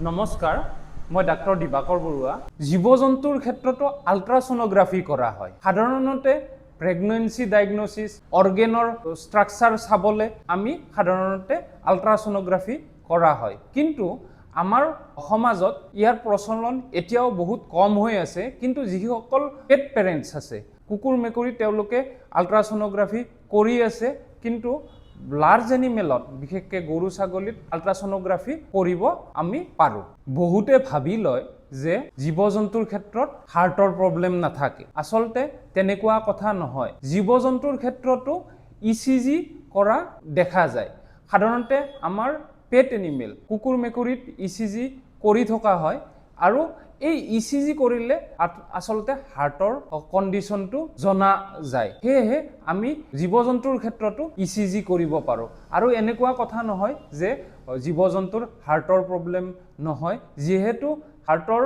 নমস্কাৰ, মই ডাক্তৰ দিবাকৰ বৰুৱা। জীৱ-জন্তুৰ ক্ষেত্ৰতো আল্ট্ৰাছনোগ্ৰাফি কৰা হয়। সাধাৰণতে প্ৰেগনেন্সি ডায়াগনোচিছ, অৰ্গেনৰ ষ্ট্ৰাকচাৰ চাবলৈ আমি সাধাৰণতে আল্ট্ৰাছনোগ্ৰাফি কৰা হয়। কিন্তু আমাৰ সমাজত ইয়াৰ প্ৰচলন এতিয়াও বহুত কম হৈ আছে। কিন্তু যিসকল পেট পেৰেণ্টছ আছে, কুকুৰ মেকুৰী, তেওঁলোকে আল্ট্ৰাছনোগ্ৰাফি কৰি আছে। কিন্তু লাৰ্জ এনিমেলত, বিশেষকৈ গৰু ছাগলীত আল্ট্ৰাছনোগ্ৰাফি কৰিব আমি পাৰোঁ। বহুতে ভাবি লয় যে জীৱ-জন্তুৰ ক্ষেত্ৰত হাৰ্টৰ প্ৰব্লেম নাথাকে। আচলতে তেনেকুৱা কথা নহয়। জীৱ-জন্তুৰ ক্ষেত্ৰতো ECG কৰা দেখা যায়। সাধাৰণতে আমাৰ পেট এনিমেল, কুকুৰ মেকুৰীত ECG কৰি থকা হয় আৰু এই ECG কৰিলে আচলতে হাৰ্টৰ কণ্ডিশ্যনটো জনা যায়। সেয়েহে আমি জীৱ-জন্তুৰ ক্ষেত্ৰতো ECG কৰিব পাৰোঁ। আৰু এনেকুৱা কথা নহয় যে জীৱ-জন্তুৰ হাৰ্টৰ প্ৰব্লেম নহয়। যিহেতু হাৰ্টৰ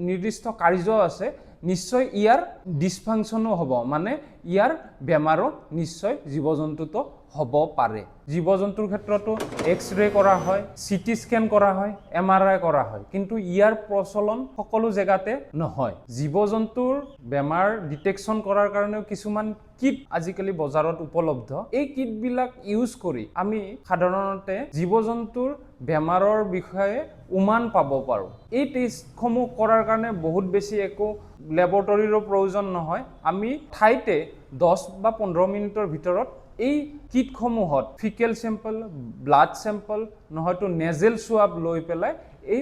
নিৰ্দিষ্ট কাৰ্য আছে, নিশ্চয় ইয়াৰ ডিছফাংচনো হ'ব, মানে ইয়াৰ বেমাৰো নিশ্চয় জীৱ-জন্তুতো হ'ব পাৰে। জীৱ-জন্তুৰ ক্ষেত্ৰতো এক্স-ৰে কৰা হয়, CT স্কেন কৰা হয়, MRI কৰা হয়। কিন্তু ইয়াৰ প্ৰচলন সকলো জেগাতে নহয়। জীৱ-জন্তুৰ বেমাৰ ডিটেকশ্যন কৰাৰ কাৰণেও কিছুমান কিট আজিকালি বজাৰত উপলব্ধ। এই কিটবিলাক ইউজ কৰি আমি সাধাৰণতে জীৱ-জন্তুৰ বেমাৰৰ বিষয়ে উমান পাব পাৰোঁ। এই টেষ্টসমূহ কৰাৰ কাৰণে বহুত বেছি একো লেবৰেটৰীৰো প্ৰয়োজন নহয়। আমি ঠাইতে 10 বা 15 মিনিটৰ ভিতৰত এই কিটসমূহত ফিকেল চেম্পল, ব্লাড চেম্পল, নহয়তো নেজেল সোৱাব লৈ পেলাই এই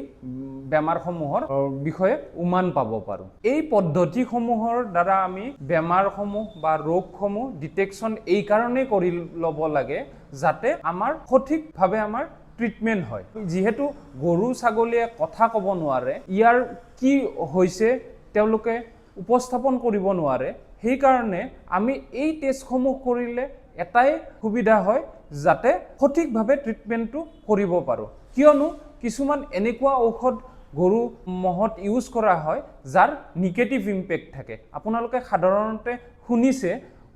বেমাৰসমূহৰ বিষয়ে উমান পাব পাৰোঁ। এই পদ্ধতিসমূহৰ দ্বাৰা আমি বেমাৰসমূহ বা ৰোগসমূহ ডিটেকশ্যন এই কাৰণেই কৰি ল'ব লাগে যাতে আমাৰ সঠিকভাৱে আমাৰ ট্ৰিটমেণ্ট হয়। যিহেতু গৰু ছাগলীয়ে কথা ক'ব নোৱাৰে, ইয়াৰ কি হৈছে তেওঁলোকে উপস্থাপন কৰিব নোৱাৰে, সেইকাৰণে আমি এই টেষ্টসমূহ কৰিলে এটাই সুবিধা হয় যাতে সঠিকভাৱে ট্ৰিটমেণ্টটো কৰিব পাৰোঁ। কিয়নো কিছুমান এনেকুৱা ঔষধ গৰু মহত ইউজ কৰা হয় যাৰ নিগেটিভ ইম্পেক্ট থাকে। আপোনালোকে সাধাৰণতে শুনিছে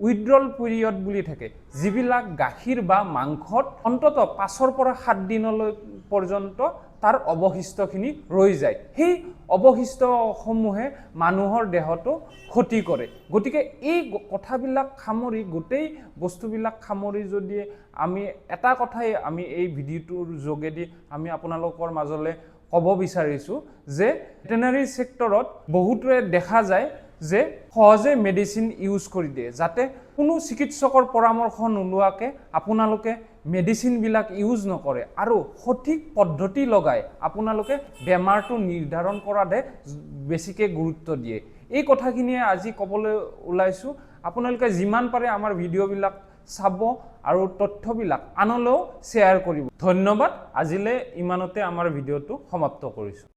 উইথড্ৰল পিৰিয়ড বুলি থাকে, যিবিলাক গাখীৰ বা মাংসত অন্ততঃ 5 পৰা 7 দিনলৈ পৰ্যন্ত তাৰ অৱশিষ্টখিনি ৰৈ যায়। সেই অৱশিষ্টসমূহে মানুহৰ দেহতো ক্ষতি কৰে। গতিকে এই কথাবিলাক সামৰি, গোটেই বস্তুবিলাক সামৰি যদি আমি এটা কথাই আমি এই ভিডিঅ'টোৰ যোগেদি আমি আপোনালোকৰ মাজলৈ ক'ব বিচাৰিছোঁ যে ভেটেনাৰী ছেক্টৰত বহুতোৱে দেখা যায় যে সহজে মেডিচিন ইউজ কৰি দিয়ে, যাতে কোনো চিকিৎসকৰ পৰামৰ্শ নোলোৱাকৈ আপোনালোকে মেডিচিনবিলাক ইউজ নকৰে আৰু সঠিক পদ্ধতি লগাই আপোনালোকে বেমাৰটো নিৰ্ধাৰণ কৰাতহে বেছিকৈ গুৰুত্ব দিয়ে। এই কথাখিনিয়ে আজি ক'বলৈ ওলাইছোঁ। আপোনালোকে যিমান পাৰে আমাৰ ভিডিঅ'বিলাক চাব আৰু তথ্যবিলাক আনলৈও শ্বেয়াৰ কৰিব। ধন্যবাদ। আজিলৈ ইমানতে আমাৰ ভিডিঅ'টো সমাপ্ত কৰিছোঁ।